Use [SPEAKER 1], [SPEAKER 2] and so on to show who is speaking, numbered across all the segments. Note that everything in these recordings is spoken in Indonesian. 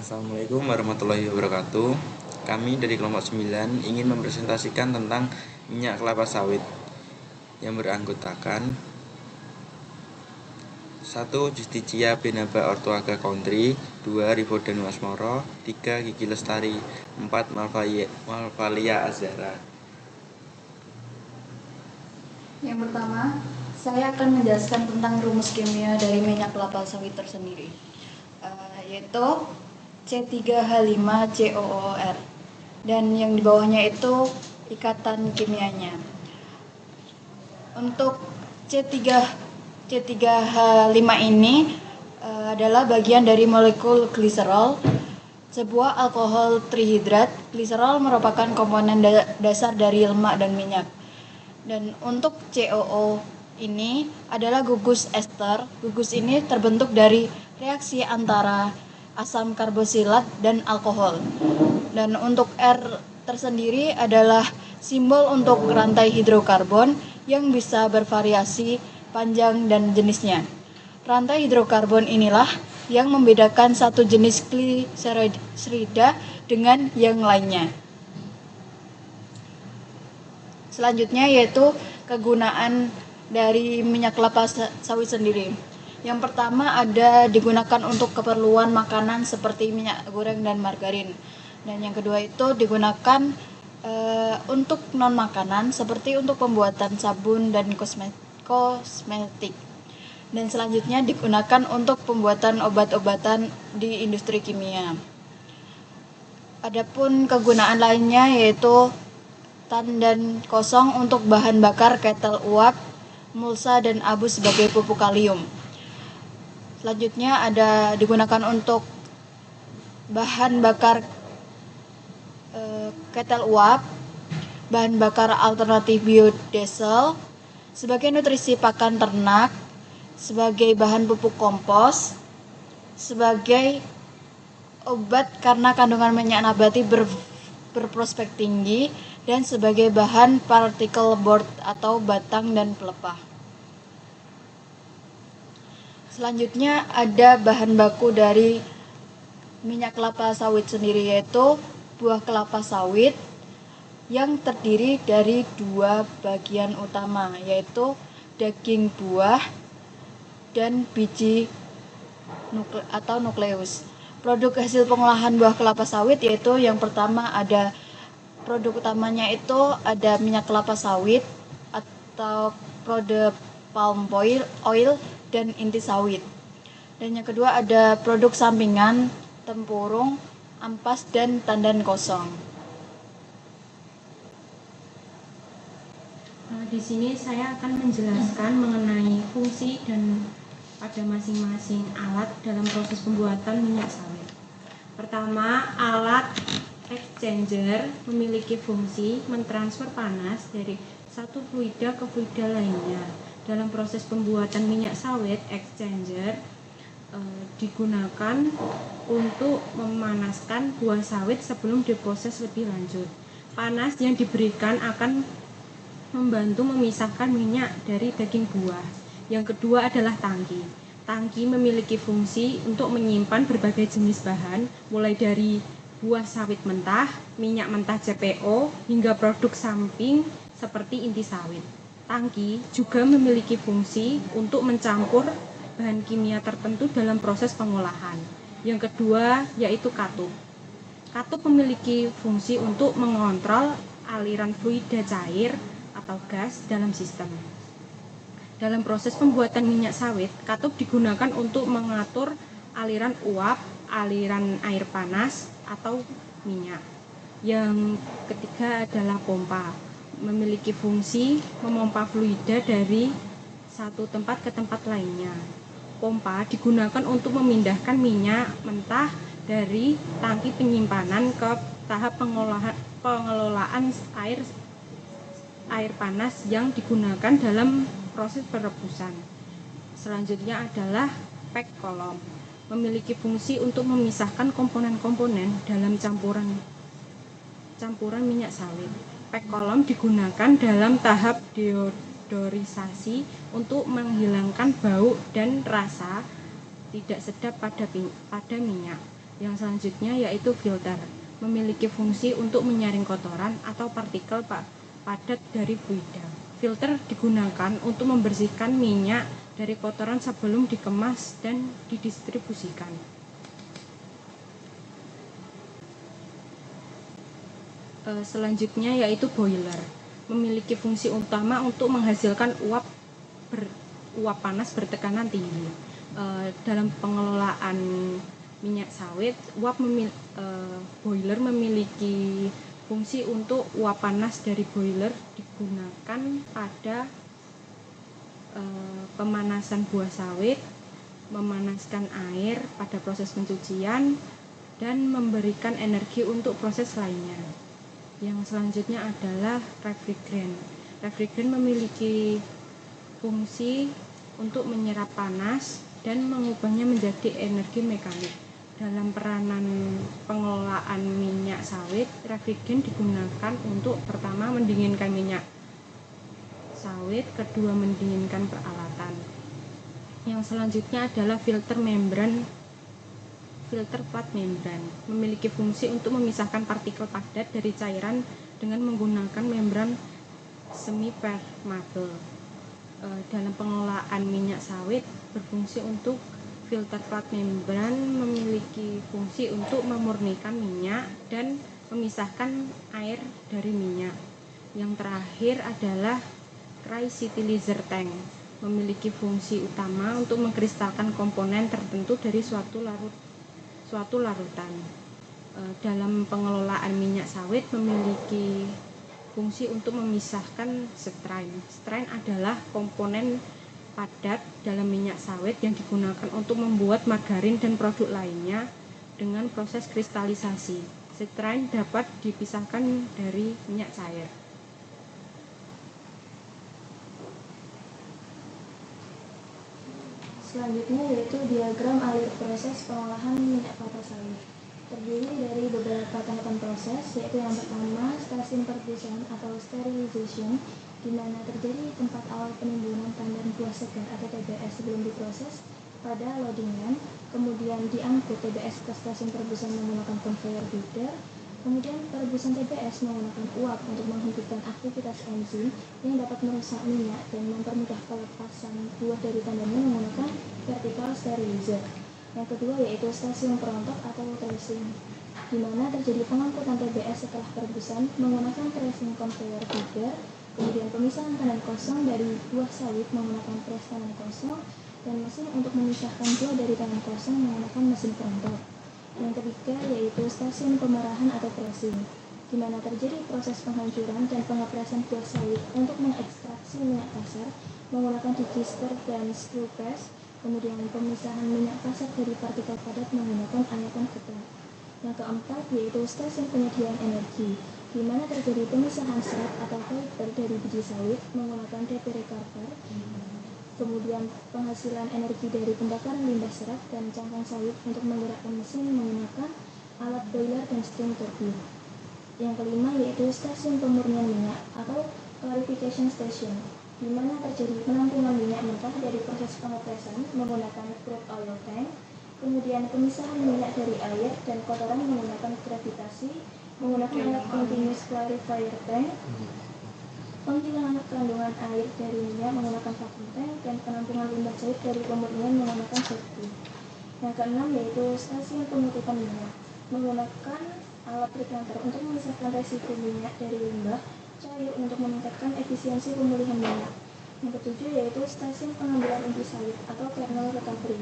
[SPEAKER 1] Assalamualaikum warahmatullahi wabarakatuh. Kami dari kelompok 9 ingin mempresentasikan tentang minyak kelapa sawit yang beranggotakan 1. Justicia Benaba Ortuaga Country, 2. Rivo Danu Asmoro, 3. Gigi Lestari, 4. Malvalia Azhara.
[SPEAKER 2] Yang pertama, saya akan menjelaskan tentang rumus kimia dari minyak kelapa sawit tersendiri, yaitu C3H5COOR, dan yang di bawahnya itu ikatan kimianya. Untuk C3H5 ini adalah bagian dari molekul gliserol, sebuah alkohol trihidrat. Gliserol merupakan komponen dasar dari lemak dan minyak. Dan untuk COO ini adalah gugus ester. Gugus ini terbentuk dari reaksi antara asam karboksilat dan alkohol. Dan untuk R tersendiri adalah simbol untuk rantai hidrokarbon yang bisa bervariasi panjang dan jenisnya. Rantai hidrokarbon inilah yang membedakan satu jenis gliserida dengan yang lainnya. Selanjutnya yaitu kegunaan dari minyak kelapa sawit sendiri. Yang pertama ada digunakan untuk keperluan makanan seperti minyak goreng dan margarin. Dan yang kedua itu digunakan untuk non makanan seperti untuk pembuatan sabun dan kosmetik. Dan selanjutnya digunakan untuk pembuatan obat-obatan di industri kimia. Adapun kegunaan lainnya yaitu tan dan kosong untuk bahan bakar ketel uap, mulsa dan abu sebagai pupuk kalium. Selanjutnya ada digunakan untuk bahan bakar ketel uap, bahan bakar alternatif biodiesel, sebagai nutrisi pakan ternak, sebagai bahan pupuk kompos, sebagai obat karena kandungan minyak nabati berprospek tinggi, dan sebagai bahan particle board atau batang dan pelepah. Selanjutnya ada bahan baku dari minyak kelapa sawit sendiri, yaitu buah kelapa sawit yang terdiri dari dua bagian utama, yaitu daging buah dan biji atau nukleus. Produk hasil pengolahan buah kelapa sawit yaitu yang pertama ada produk utamanya itu ada minyak kelapa sawit atau produk palm oil dan inti sawit. Dan yang kedua ada produk sampingan, tempurung, ampas dan tandan kosong.
[SPEAKER 3] Di sini saya akan menjelaskan mengenai fungsi dan pada masing-masing alat dalam proses pembuatan minyak sawit. Pertama, alat exchanger memiliki fungsi mentransfer panas dari satu fluida ke fluida lainnya. Dalam proses pembuatan minyak sawit, exchanger digunakan untuk memanaskan buah sawit sebelum diproses lebih lanjut. Panas yang diberikan akan membantu memisahkan minyak dari daging buah. Yang kedua adalah tangki. Tangki memiliki fungsi untuk menyimpan berbagai jenis bahan, mulai dari buah sawit mentah, minyak mentah CPO, hingga produk samping seperti inti sawit. Tangki juga memiliki fungsi untuk mencampur bahan kimia tertentu dalam proses pengolahan. Yang kedua yaitu katup. Katup memiliki fungsi untuk mengontrol aliran fluida cair atau gas dalam sistem. Dalam proses pembuatan minyak sawit, katup digunakan untuk mengatur aliran uap, aliran air panas, atau minyak. Yang ketiga adalah pompa, memiliki fungsi memompa fluida dari satu tempat ke tempat lainnya. Pompa digunakan untuk memindahkan minyak mentah dari tangki penyimpanan ke tahap pengelolaan air panas yang digunakan dalam proses perebusan. Selanjutnya adalah pack column, memiliki fungsi untuk memisahkan komponen-komponen dalam campuran minyak sawit. Pack column digunakan dalam tahap deodorisasi untuk menghilangkan bau dan rasa tidak sedap pada minyak. Yang selanjutnya yaitu filter, memiliki fungsi untuk menyaring kotoran atau partikel padat dari fluida. Filter digunakan untuk membersihkan minyak dari kotoran sebelum dikemas dan didistribusikan. Selanjutnya yaitu boiler, memiliki fungsi utama untuk menghasilkan uap panas bertekanan tinggi. Dalam pengelolaan minyak sawit, boiler memiliki fungsi untuk uap panas dari boiler digunakan pada pemanasan buah sawit, memanaskan air pada proses pencucian, dan memberikan energi untuk proses lainnya. Yang selanjutnya adalah refrigeran. Refrigeran memiliki fungsi untuk menyerap panas dan mengubahnya menjadi energi mekanik. Dalam peranan pengelolaan minyak sawit, refrigeran digunakan untuk pertama mendinginkan minyak sawit, kedua mendinginkan peralatan. Yang selanjutnya adalah filter plat membran, memiliki fungsi untuk memisahkan partikel padat dari cairan dengan menggunakan membran semi permeable. Dalam pengelolaan minyak sawit berfungsi untuk filter plat membran memiliki fungsi untuk memurnikan minyak dan memisahkan air dari minyak. Yang terakhir adalah crystalizer tank, memiliki fungsi utama untuk mengkristalkan komponen tertentu dari suatu larutan. Dalam pengelolaan minyak sawit memiliki fungsi untuk memisahkan strain. Strain adalah komponen padat dalam minyak sawit yang digunakan untuk membuat margarin dan produk lainnya dengan proses kristalisasi. Strain dapat dipisahkan dari minyak cair.
[SPEAKER 4] Selanjutnya yaitu diagram alir proses pengolahan minyak kelapa sawit. Terdiri dari beberapa tahapan proses, yaitu yang pertama stasiun perebusan atau sterilization, di mana terjadi tempat awal penimbunan tandan buah segar atau TBS sebelum diproses pada loadingan, kemudian diangkut TBS ke stasiun perebusan menggunakan conveyor feeder. Kemudian perebusan TBS menggunakan uap untuk menghentikan aktivitas enzim yang dapat merusak minyak dan mempermudah pelepasan buah dari tandannya menggunakan vertical sterilizer. Yang kedua yaitu stasiun perontok atau tracing, di mana terjadi pengangkutan TBS setelah perebusan menggunakan tracing conveyor feeder, kemudian pemisahan tandan kosong dari buah sawit menggunakan pres tandan kosong, dan mesin untuk memisahkan buah dari tandan kosong menggunakan mesin perontok. Yang ketiga yaitu stasiun pemerahan atau pressing, di mana terjadi proses penghancuran dan pengepresan buah sawit untuk mengekstraksi minyak kasar menggunakan digester dan screw press, kemudian pemisahan minyak kasar dari partikel padat menggunakan anyatan ketat. Yang keempat yaitu stasiun penyediaan energi, di mana terjadi pemisahan serat atau fiber dari biji sawit menggunakan DP recorder, kemudian penghasilan energi dari pembakaran limbah serat dan cangkang sawit untuk menggerakkan mesin menggunakan alat boiler dan steam turbine. Yang kelima yaitu stasiun pemurnian minyak atau clarification station, di mana terjadi penampungan minyak mentah dari proses pengepresan menggunakan crude oil tank, kemudian pemisahan minyak dari air dan kotoran menggunakan gravitasi menggunakan alat continuous clarifier tank, penghilangan kandungan air dari minyak menggunakan vacuum tank, dan penampungan limbah cair dari pemurnian menggunakan safety. Yang keenam yaitu stasiun penutupan minyak, menggunakan alat decanter untuk memisahkan residu minyak dari limbah cair untuk meningkatkan efisiensi pemulihan minyak. Yang ketujuh yaitu stasiun pengambilan inti sawit atau kernel recovery,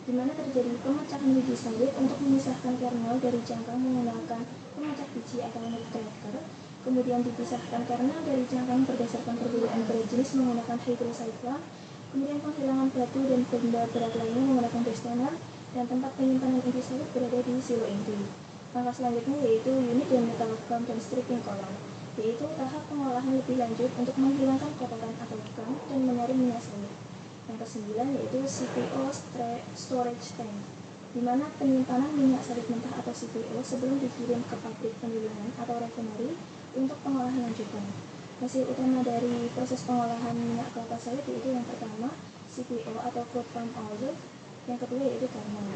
[SPEAKER 4] di mana terjadi pemecahan biji sawit untuk memisahkan kernel dari cangkang menggunakan pemecah biji atau nutcracker. Kemudian dipisahkan kernel dari cangkang berdasarkan perbedaan berat jenis menggunakan hydrocyclone, kemudian penghilangan batu dan benda berat lainnya menggunakan destoner, dan tempat penyimpanan inti sawit berada di silo inti. Langkah selanjutnya yaitu unit dan metal gum dan stripping column, yaitu tahap pengolahan lebih lanjut untuk menghilangkan kotoran atau gum dan menyaring minyak sawit. Yang kesembilan yaitu CPO storage tank, di mana penyimpanan minyak sawit mentah atau CPO sebelum dikirim ke pabrik penggilingan atau refinery untuk pengolahan lanjutan. Hasil utama dari proses pengolahan minyak kelapa sawit yaitu yang pertama CPO atau crude palm oil, yang kedua yaitu kernel.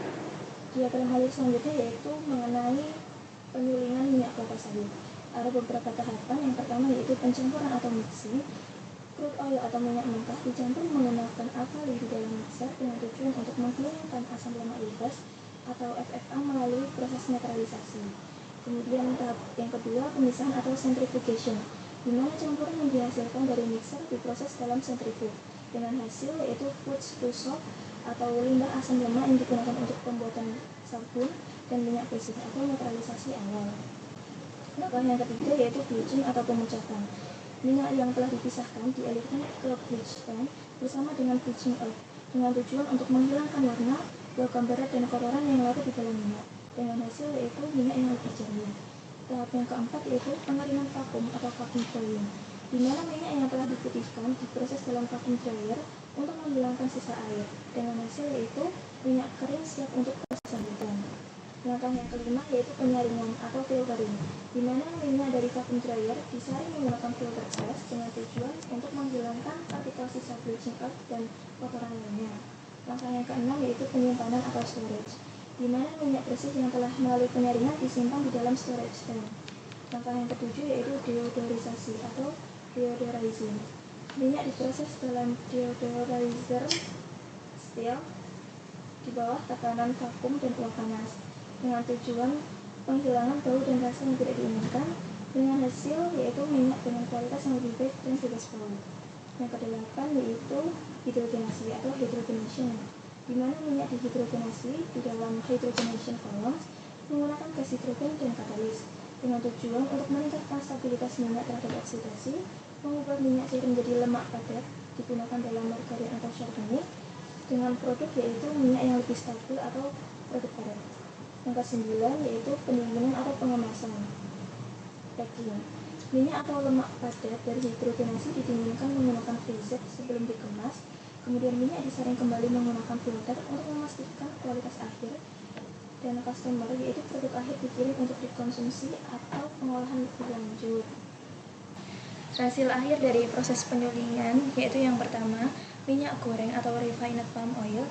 [SPEAKER 4] Diagram alir selanjutnya yaitu mengenai penyulingan minyak kelapa sawit. Ada beberapa tahapan. Yang pertama yaitu pencampuran atau mixing. Crude oil atau minyak mentah dicampur menggunakan alkali di dalam mixer dengan tujuan untuk menghilangkan asam lemak bebas atau FFA melalui proses netralisasi. Kemudian tahap yang kedua, pemisahan atau centrifugation, di mana campuran yang dihasilkan dari mixer diproses dalam sentrifug dengan hasil yaitu foods to soap atau limbah asam lemak yang digunakan untuk pembuatan sabun dan minyak bersih atau netralisasi awal. Langkah yang ketiga yaitu bleaching atau pemucakan. Minyak yang telah dipisahkan dialirkan ke bleach pan bersama dengan bleaching earth dengan tujuan untuk menghilangkan warna, logam berat dan kotoran yang larut di dalam minyak dengan hasil yaitu minyak yang lebih jernih. Tahap yang keempat yaitu pengeringan vakum atau vacuum drying, di mana minyak yang telah diputihkan diproses dalam vacuum dryer untuk menghilangkan sisa air dengan hasil yaitu minyak kering siap untuk proses selanjutnya. Langkah yang kelima yaitu penyaringan atau filtering, di mana minyak dari vacuum dryer disaring menggunakan filter press dengan tujuan untuk menghilangkan partikel sisa bleaching earth dan kotoran lainnya. Langkah yang keenam yaitu penyimpanan atau storage, di mana minyak bersih yang telah melalui penyaringan disimpan di dalam storage tank. Langkah yang ketujuh yaitu deodorisasi atau deodorizing. Minyak diproses dalam deodorizer steel di bawah tekanan vakum dan uap panas dengan tujuan penghilangan bau dan rasa yang tidak diinginkan dengan hasil yaitu minyak dengan kualitas yang lebih baik dan bebas bau. Yang kedelapan yaitu hidrogenasi atau hydrogenation, di mana minyak dihidrogenasi di dalam hydrogenation columns menggunakan gas hidrogen dan katalis dengan tujuan untuk meningkatkan stabilitas minyak terhadap oksidasi, mengubah minyak cair menjadi lemak padat digunakan dalam margarin atau chardonnay dengan produk yaitu minyak yang lebih stabil atau produk padat. Yang ke-9 yaitu pendinginan atau pengemasan, packing. Minyak atau lemak padat dari hidrogenasi didinginkan menggunakan freezer sebelum dikemas, kemudian minyak disaring kembali menggunakan filter untuk memastikan kualitas akhir, dan customer yaitu produk akhir dikirim untuk dikonsumsi atau pengolahan lebih lanjut. Hasil akhir dari proses penyulingan yaitu yang pertama, minyak goreng atau refined palm oil,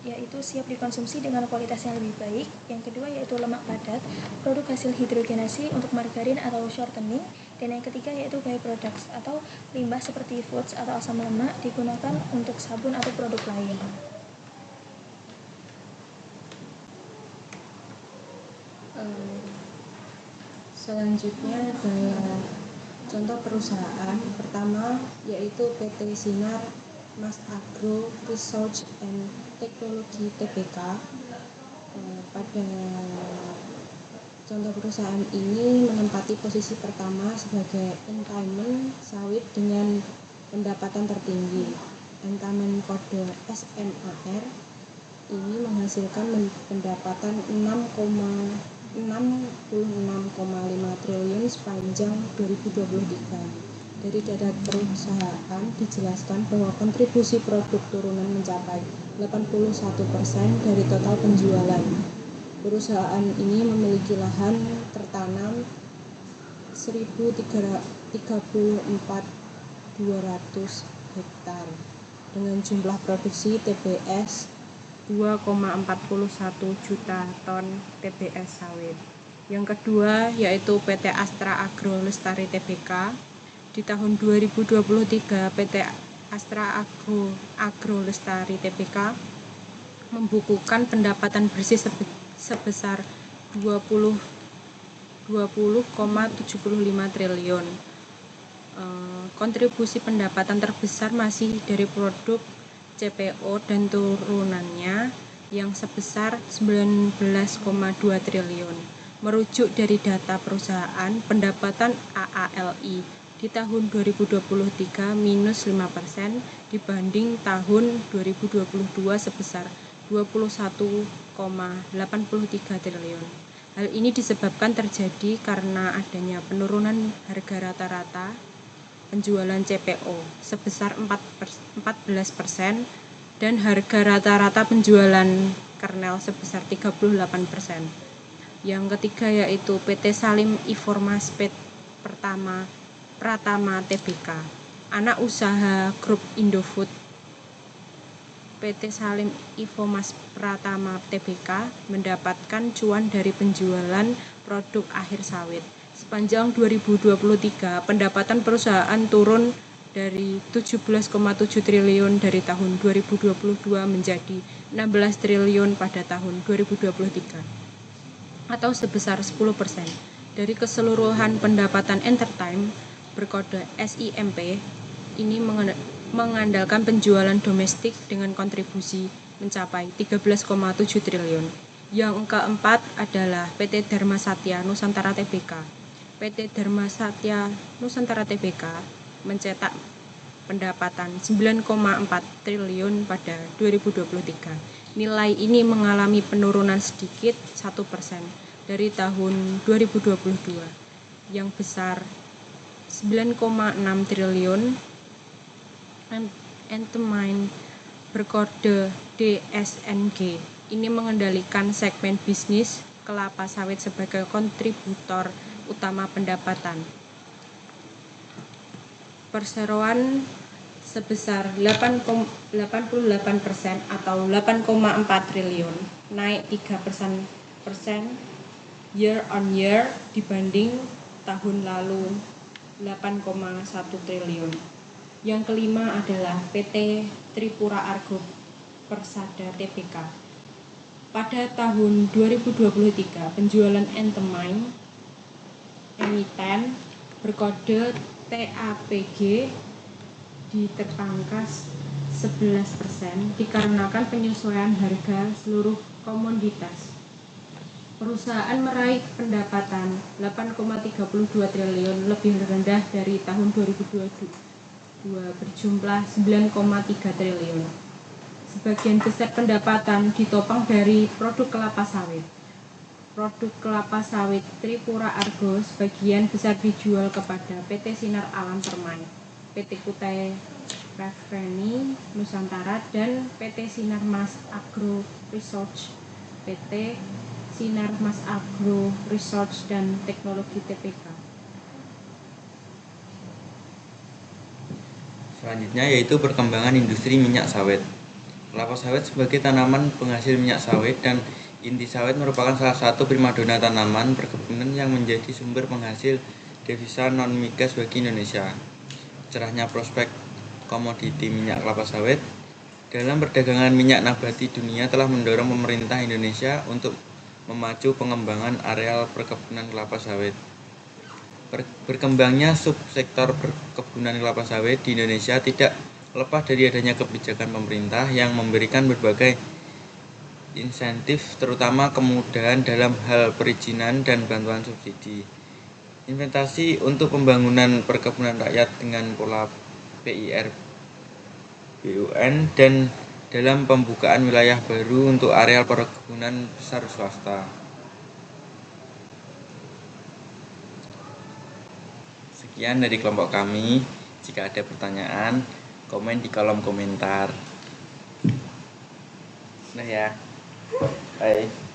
[SPEAKER 4] yaitu siap dikonsumsi dengan kualitas yang lebih baik. Yang kedua yaitu lemak padat, produk hasil hidrogenasi untuk margarin atau shortening. Dan yang ketiga yaitu byproducts atau limbah seperti foods atau asam lemak digunakan untuk sabun atau produk lain.
[SPEAKER 3] Selanjutnya adalah contoh perusahaan. Pertama yaitu PT Sinar Mas Agro Research and Technology Tbk. Pada contoh perusahaan ini menempati posisi pertama sebagai incumbent sawit dengan pendapatan tertinggi. Incumbent kode SMAR ini menghasilkan pendapatan 66,5 triliun sepanjang 2023. Dari data perusahaan dijelaskan bahwa kontribusi produk turunan mencapai 81% dari total penjualan. Perusahaan ini memiliki lahan tertanam 1.034.200 hektar dengan jumlah produksi TBS 2,41 juta ton TBS sawit. Yang kedua yaitu PT Astra Agro Lestari Tbk. Di tahun 2023 PT Astra Agro Lestari Tbk membukukan pendapatan bersih sebesar 20,75 triliun. Kontribusi pendapatan terbesar masih dari produk CPO dan turunannya yang sebesar 19,2 triliun. Merujuk dari data perusahaan, pendapatan AALI di tahun 2023 minus 5% dibanding tahun 2022 sebesar 21,83 triliun. Hal ini disebabkan terjadi karena adanya penurunan harga rata-rata penjualan CPO sebesar 14% dan harga rata-rata penjualan kernel sebesar 38%. Yang ketiga yaitu PT Salim Informas Pratama Tbk, anak usaha grup Indofood PT Salim Infomas Pratama Tbk mendapatkan cuan dari penjualan produk akhir sawit. Sepanjang 2023, pendapatan perusahaan turun dari 17,7 triliun dari tahun 2022 menjadi 16 triliun pada tahun 2023, atau sebesar 10%. Dari keseluruhan pendapatan Entertime berkode SIMP ini mengandalkan penjualan domestik dengan kontribusi mencapai 13,7 triliun. Yang keempat adalah PT Dharma Satya Nusantara Tbk. PT Dharma Satya Nusantara Tbk mencetak pendapatan 9,4 triliun pada 2023. Nilai ini mengalami penurunan sedikit 1% dari tahun 2022 yang besar 9,6 triliun. Entertime berkode DSNG ini mengendalikan segmen bisnis kelapa sawit sebagai kontributor utama pendapatan. Perseroan sebesar 88% atau 8,4 triliun, naik 3% year on year dibanding tahun lalu 8,1 triliun. Yang kelima adalah PT Tripura Argo Persada Tbk. Pada tahun 2023, penjualan Entertime emiten berkode TAPG diterpangkas 11% dikarenakan penyesuaian harga seluruh komoditas. Perusahaan meraih pendapatan 8,32 triliun, lebih rendah dari tahun 2022 berjumlah 9,3 triliun. Sebagian besar pendapatan ditopang dari produk kelapa sawit. Produk kelapa sawit Tripura Argo sebagian besar dijual kepada PT Sinar Alam Permai, PT Kutai Rafeni Nusantara, dan PT Sinar Mas Agro Research, PT Sinar Mas Agro Research dan Teknologi Tbk.
[SPEAKER 1] Selanjutnya yaitu perkembangan industri minyak sawit. Kelapa sawit sebagai tanaman penghasil minyak sawit dan inti sawit merupakan salah satu primadona tanaman perkebunan yang menjadi sumber penghasil devisa non-migas bagi Indonesia. Cerahnya prospek komoditi minyak kelapa sawit dalam perdagangan minyak nabati dunia telah mendorong pemerintah Indonesia untuk memacu pengembangan areal perkebunan kelapa sawit. Berkembangnya subsektor perkebunan kelapa sawit di Indonesia tidak lepas dari adanya kebijakan pemerintah yang memberikan berbagai insentif, terutama kemudahan dalam hal perizinan dan bantuan subsidi. Investasi untuk pembangunan perkebunan rakyat dengan pola PIR BUN dan dalam pembukaan wilayah baru untuk areal perkebunan besar swasta. Sekian dari kelompok kami. Jika ada pertanyaan, komen di kolom komentar. Nah ya. Bye.